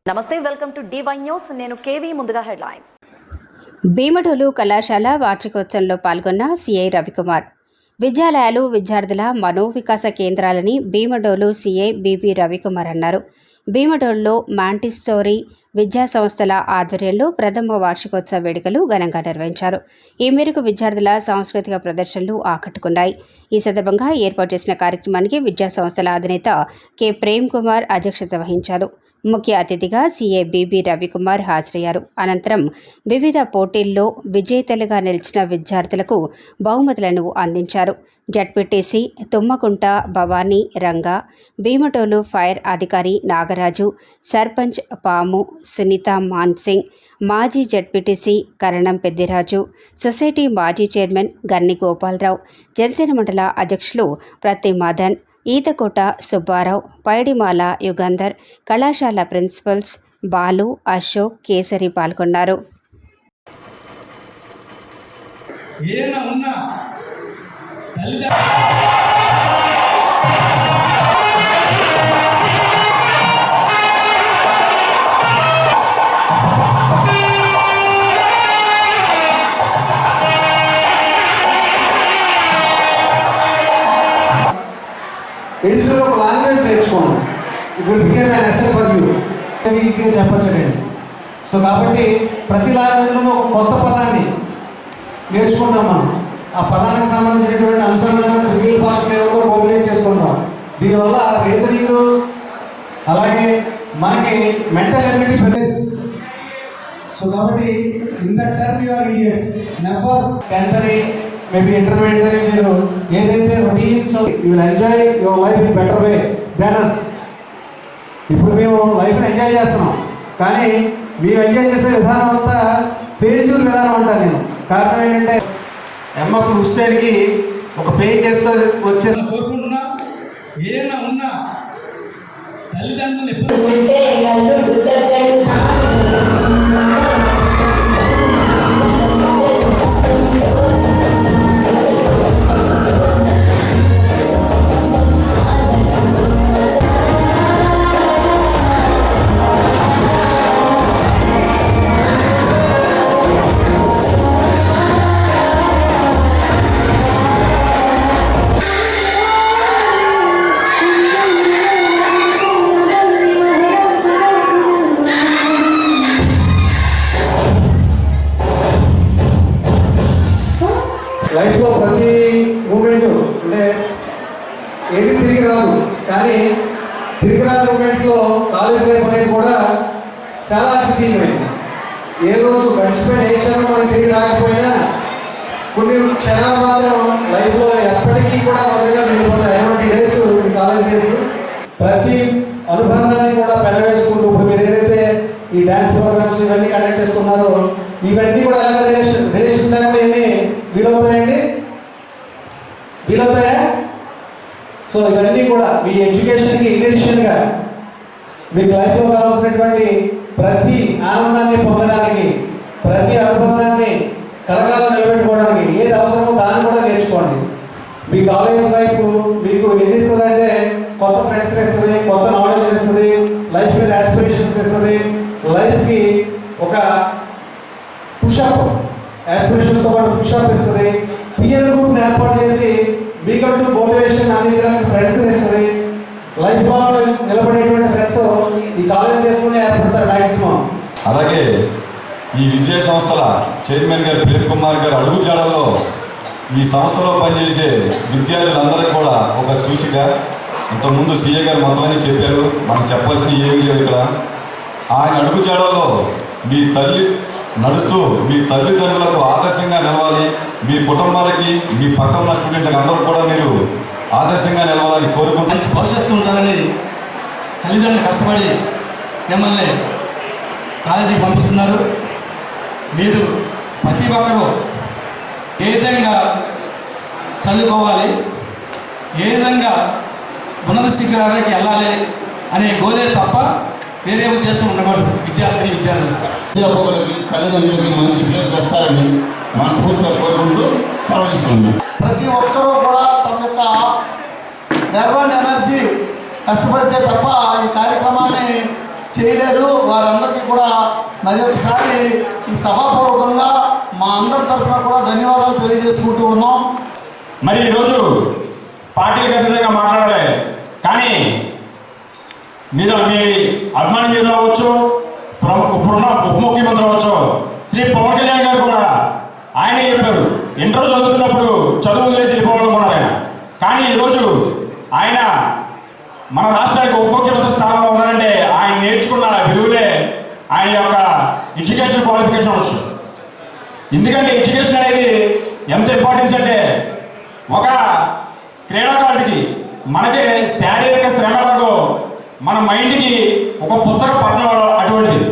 నమస్తే, welcome to D1 news. నేను KV. ముందుగా హెడ్లైన్స్. భీమడోలు కళాశాల వార్షికోత్సవంలో పాల్గొన్న సిఐ రవికుమార్. విద్యాలయాలు విద్యార్థుల మనోవికాస కేంద్రాలని భీమడోలు సిఐ బిబి రవికుమార్ అన్నారు. భీమడోలులో మాంటిస్టోరీ విద్యా సంస్థల ఆధ్వర్యంలో ప్రథమ వార్షికోత్సవ వేడుకలు ఘనంగా నిర్వహించారు. ఈ మేరకు విద్యార్థుల సాంస్కృతిక ప్రదర్శనలు ఆకట్టుకున్నాయి. ఈ సందర్భంగా ఏర్పాటు చేసిన కార్యక్రమానికి విద్యా సంస్థల అధినేత కె ప్రేమ్ కుమార్ అధ్యక్షత వహించారు. ముఖ్య అతిథిగా సిఐ బిబి రవికుమార్ హాజరయ్యారు. అనంతరం వివిధ పోటీల్లో విజేతలుగా నిలిచిన విద్యార్థులకు బహుమతులను అందించారు. జడ్పీటీసీ తుమ్మకుంట భవానీ రంగా, భీమటోలు ఫైర్ అధికారి నాగరాజు, సర్పంచ్ పాము సునీత మాన్సింగ్, మాజీ జడ్పీటీసీ కరణం పెద్దిరాజు, సొసైటీ మాజీ చైర్మన్ గన్ని గోపాలరావు, జనసేన మండల అధ్యక్షులు ప్రతి మదన్, ఈతకోట సుబ్బారావు, పైడిమాల యుగంధర్, కళాశాల ప్రిన్సిపల్స్ బాలు, అశోక్, కేసరి పాల్గొన్నారు. ఎడిషనల్ ఒక లాంగ్వేజ్ నేర్చుకోండి. ఇప్పుడు became an ESL for you ఈజీగా చెప్పొచ్చండి. సో కాబట్టి ప్రతి లాంగ్వేజ్లో ఒక కొత్త పదాన్ని నేర్చుకుంటాం. మనం ఆ పదానికి సంబంధించినటువంటి అనుసంధానం మిగిలిన భాషలు ఏమో కోఆర్డినేట్ చేసుకుంటాం. దీనివల్ల రీజనింగ్ అలాగే మనకి మెంటల్ ఎబిలిటీ పెరిగేది. సో కాబట్టి in the term you are idiots never 10th అని మేబీ ఇంటర్మీడియట్ మీరు ఏదైతే routine you will enjoy your life in better way than us. ఇప్పుడు మేము లైఫ్ని ఎంజాయ్ చేస్తున్నాం, కానీ మేము ఎంజాయ్ చేసే విధానం అంతా ఫెయిల్యూర్ విధానం అంటాను నేను. కారణం ఏంటంటే ఎంఎఫ్ హుస్సేన్కి ఒక పెయింట్ వేస్తే వచ్చే కోరుకుంటున్నా. ఏదైనా ఉన్నా తల్లిదండ్రులు లైఫ్లో ప్రతి మూమెంట్ అంటే ఏది తిరిగి రాదు, కానీ తిరిగి రాని మూమెంట్స్లో కాలేజ్ లైఫ్ అనేది కూడా చాలా అద్భుతమైంది. ఏ రోజు గడిచిపోయిన ఏ క్షణం మనకి తిరిగి రాకపోయినా కొన్ని క్షణాలు మాత్రం లైఫ్లో ఎప్పటికీ కూడా మొదటిగా మిగిలిపోతాయి. 20 డేస్ కాలేజ్ డేస్ ప్రతి అనుబంధాన్ని కూడా పెనవేసుకుంటూ ఇప్పుడు మీరు ఏదైతే ఈ డ్యాన్స్ ప్రోగ్రామ్స్ ఇవన్నీ కండక్ట్ చేసుకున్నారో ఇవన్నీ కూడా ఎలాగ రిలేషన్స్ లేకుండా ఏమి వీలవుతాయండి? వీలవుతాయా? సో ఇవన్నీ కూడా మీ ఎడ్యుకేషన్కి ఇన్ఎడిషన్గా మీకు లైఫ్లో కావాల్సినటువంటి ప్రతి ఆనందాన్ని పొందడానికి, ప్రతి అనుబంధాన్ని కలకాలం నిలబెట్టుకోవడానికి ఏది అవసరమో దాన్ని కూడా నేర్చుకోండి. మీ కాలేజ్ లైఫ్ మీకు ఎన్ని ఇస్తుంది అంటే కొత్త ఫ్రెండ్స్ ఇస్తుంది, కొత్త నాలెడ్జ్ ఇస్తుంది, లైఫ్ మీద ఆస్పిరేషన్స్ ఇస్తుంది, లైఫ్కి ఒక పుషప్ ఆస్పిరేషన్స్తో పాటు పుషప్ ఇస్తుంది. పియర్ గ్రూప్ని ఏర్పాటు చేసి మీకంటూ మోటివేషన్ అందించడానికి ఫ్రెండ్స్ ఇస్తుంది. లైఫ్లో నిలబడేటువంటి ఫ్రెండ్స్ ఈ కాలేజ్ చేసుకుని ఏర్పడతారు మ్యాక్సిమం. అలాగే ఈ విద్యా సంస్థల చైర్మన్ గారు ప్రేమ్ కుమార్ గారు అడుగుజాడల్లో ఈ సంస్థలో పనిచేసే విద్యార్థులందరికీ కూడా ఒక సూచిక. ఇంతకుముందు సీఏ గారు మొత్తం అన్నీ చెప్పారు, మనం చెప్పాల్సిన ఏమీ లేదు ఇక్కడ. ఆయన అడుగుజాడల్లో మీ తల్లి నడుస్తూ మీ తల్లిదండ్రులకు ఆదర్శంగా నిలవాలి, మీ కుటుంబాలకి మీ పక్కన ఉన్న స్టూడెంట్లకు అందరూ కూడా మీరు ఆదర్శంగా నిలవాలని కోరుకుంటూ భవిష్యత్తు ఉంటుందని తల్లిదండ్రులు కష్టపడి మిమ్మల్ని కాలేజీకి పంపిస్తున్నారు. మీరు ప్రతి ఒక్కరూ ఏ విధంగా చదువుకోవాలి, ఏ విధంగా ఉన్నత శిఖరానికి వెళ్ళాలి అనే గోలే తప్ప వేరే ఉద్దేశం ఉండకూడదు. విద్యార్థులు అధ్యాపకులకి తల్లిదండ్రులకి మంచి పేరు తెస్తారని మనస్ఫూర్తిగా కోరుకుంటూ సెలవు తీసుకుంటున్నాం. ప్రతి ఒక్కరూ కూడా తమ యొక్క నెర్వ్ అండ్ ఎనర్జీ కష్టపడితే తప్ప ఈ కార్యక్రమాన్ని చేయలేరు. వారందరికీ కూడా మరి ఒకసారి ఈ సభాపూర్వకంగా మా అందరి తరఫున కూడా ధన్యవాదాలు తెలియజేసుకుంటూ ఉన్నాం. మరి ఈరోజు పార్టీలకు అతీతంగా మాట్లాడాలి, కానీ మీరు మీ అభిమాని హీరో అవ్వచ్చు, ఇప్పుడున్న ఉప ముఖ్యమంత్రి అవ్వచ్చు, శ్రీ పవన్ కళ్యాణ్ గారు కూడా ఆయనే చెప్పారు, ఇంటర్ చదువుతున్నప్పుడు చదువు వదిలేసి వెళ్ళిపోవాలనుకున్నారు ఆయన. కానీ ఈరోజు ఆయన మన రాష్ట్రానికి ఉప ముఖ్యమంత్రి స్థానంలో ఉన్నారంటే ఆయన నేర్చుకున్న విలువలే ఆయన యొక్క ఎడ్యుకేషన్ క్వాలిఫికేషన్ అవచ్చు. ఎందుకంటే ఎడ్యుకేషన్ అనేది ఎంత ఇంపార్టెన్స్ అంటే, ఒక క్రీడాకారుడికి మనకి శారీరక శ్రమలాగో మన మైండ్కి ఒక పుస్తక పఠనం అటువంటిది.